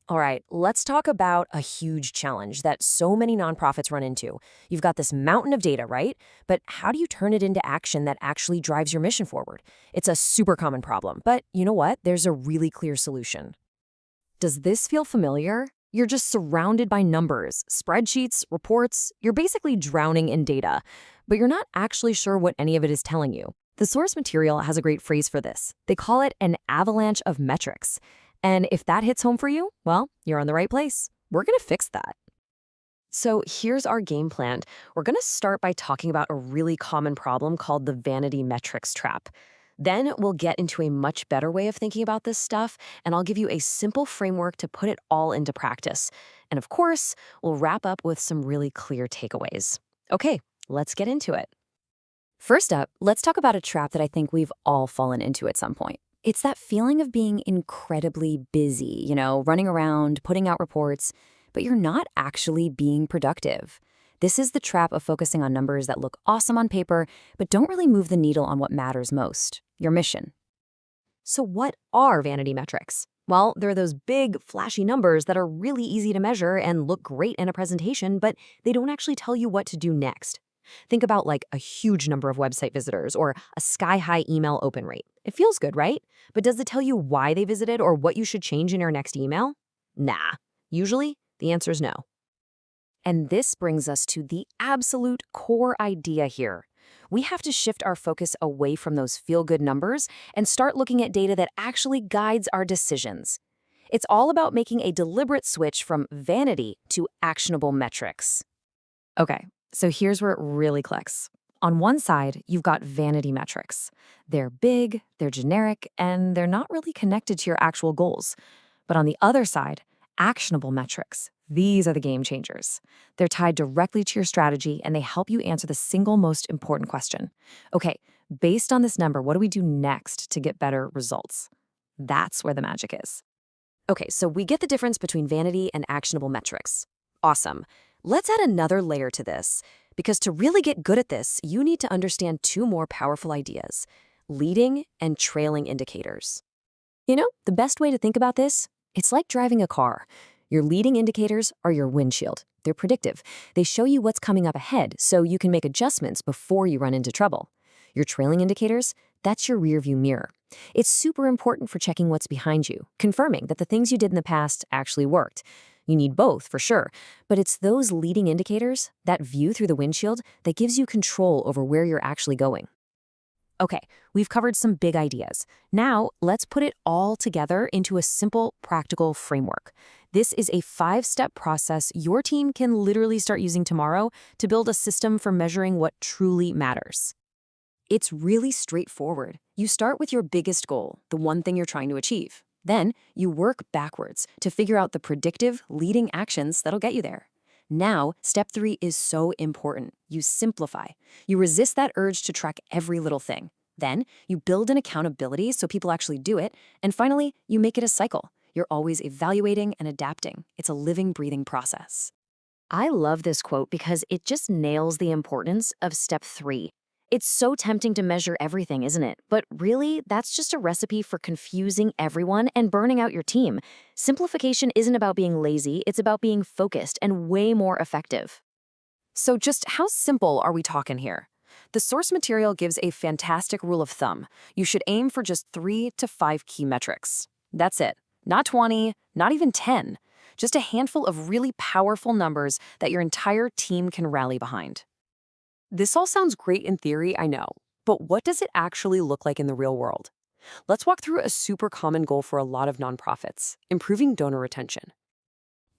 All right, let's talk about a huge challenge that so many nonprofits run into. You've got this mountain of data, right? But how do you turn it into action that actually drives your mission forward? It's a super common problem, but you know what? There's a really clear solution. Does this feel familiar? You're just surrounded by numbers, spreadsheets, reports. You're basically drowning in data, but you're not actually sure what any of it is telling you. The source material has a great phrase for this. They call it an avalanche of metrics. And if that hits home for you, well, you're in the right place. We're going to fix that. So here's our game plan. We're going to start by talking about a really common problem called the vanity metrics trap. Then we'll get into a much better way of thinking about this stuff, and I'll give you a simple framework to put it all into practice. And of course, we'll wrap up with some really clear takeaways. Okay, let's get into it. First up, let's talk about a trap that I think we've all fallen into at some point. It's that feeling of being incredibly busy, running around, putting out reports, but you're not actually being productive. This is the trap of focusing on numbers that look awesome on paper, but don't really move the needle on what matters most, your mission. So what are vanity metrics? Well, they're those big, flashy numbers that are really easy to measure and look great in a presentation, but they don't actually tell you what to do next. Think about like a huge number of website visitors or a sky-high email open rate. It feels good, right? But does it tell you why they visited or what you should change in your next email? Nah. Usually, the answer is no. And this brings us to the absolute core idea here. We have to shift our focus away from those feel-good numbers and start looking at data that actually guides our decisions. It's all about making a deliberate switch from vanity to actionable metrics. Okay. So here's where it really clicks. On one side, you've got vanity metrics. They're big, they're generic, and they're not really connected to your actual goals. But on the other side, actionable metrics. These are the game changers. They're tied directly to your strategy, and they help you answer the single most important question. Okay, based on this number, what do we do next to get better results? That's where the magic is. Okay, so we get the difference between vanity and actionable metrics. Awesome. Let's add another layer to this, because to really get good at this, you need to understand two more powerful ideas: leading and trailing indicators. The best way to think about this, it's like driving a car. Your leading indicators are your windshield. They're predictive. They show you what's coming up ahead, so you can make adjustments before you run into trouble. Your trailing indicators, that's your rearview mirror. It's super important for checking what's behind you, confirming that the things you did in the past actually worked. You need both, for sure, but it's those leading indicators, that view through the windshield, that gives you control over where you're actually going. Okay, we've covered some big ideas. Now, let's put it all together into a simple, practical framework. This is a 5-step process your team can literally start using tomorrow to build a system for measuring what truly matters. It's really straightforward. You start with your biggest goal, the one thing you're trying to achieve. Then you work backwards to figure out the predictive, leading actions that'll get you there. Now, step 3 is so important. You simplify. You resist that urge to track every little thing. Then you build an accountability so people actually do it. And finally, you make it a cycle. You're always evaluating and adapting. It's a living, breathing process. I love this quote because it just nails the importance of step 3. It's so tempting to measure everything, isn't it? But really, that's just a recipe for confusing everyone and burning out your team. Simplification isn't about being lazy, it's about being focused and way more effective. So just how simple are we talking here? The source material gives a fantastic rule of thumb. You should aim for just 3 to 5 key metrics. That's it. Not 20, not even 10. Just a handful of really powerful numbers that your entire team can rally behind. This all sounds great in theory, I know, but what does it actually look like in the real world? Let's walk through a super common goal for a lot of nonprofits: improving donor retention.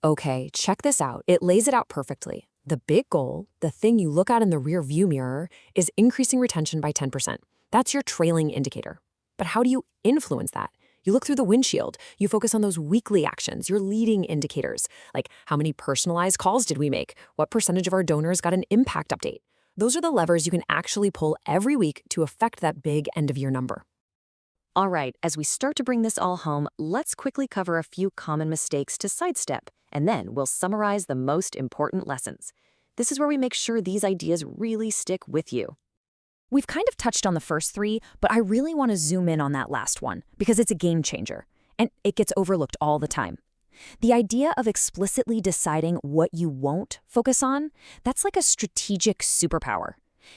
Okay, check this out. It lays it out perfectly. The big goal, the thing you look at in the rear view mirror, is increasing retention by 10%. That's your trailing indicator. But how do you influence that? You look through the windshield. You focus on those weekly actions, your leading indicators, like how many personalized calls did we make? What percentage of our donors got an impact update? Those are the levers you can actually pull every week to affect that big end-of-year number. All right, as we start to bring this all home, let's quickly cover a few common mistakes to sidestep, and then we'll summarize the most important lessons. This is where we make sure these ideas really stick with you. We've kind of touched on the first 3, but I really want to zoom in on that last one because it's a game changer, and it gets overlooked all the time. The idea of explicitly deciding what you won't focus on, that's like a strategic superpower.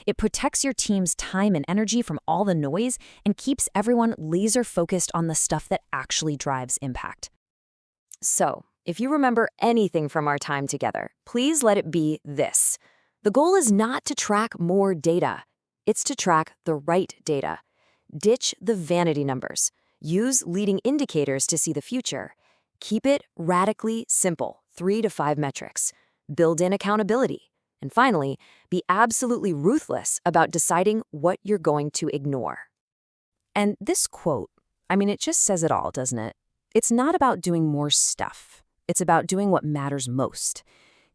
It protects your team's time and energy from all the noise and keeps everyone laser-focused on the stuff that actually drives impact. So, if you remember anything from our time together, please let it be this. The goal is not to track more data. It's to track the right data. Ditch the vanity numbers. Use leading indicators to see the future. Keep it radically simple, 3 to 5 metrics. Build in accountability. And finally, be absolutely ruthless about deciding what you're going to ignore. And this quote, it just says it all, doesn't it? It's not about doing more stuff. It's about doing what matters most.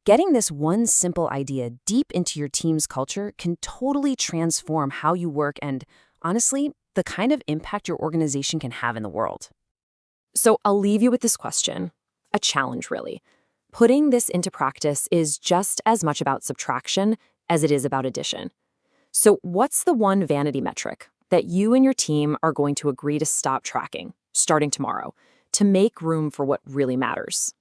Getting this one simple idea deep into your team's culture can totally transform how you work and, honestly, the kind of impact your organization can have in the world. So I'll leave you with this question, a challenge really. Putting this into practice is just as much about subtraction as it is about addition. So what's the one vanity metric that you and your team are going to agree to stop tracking, starting tomorrow, to make room for what really matters?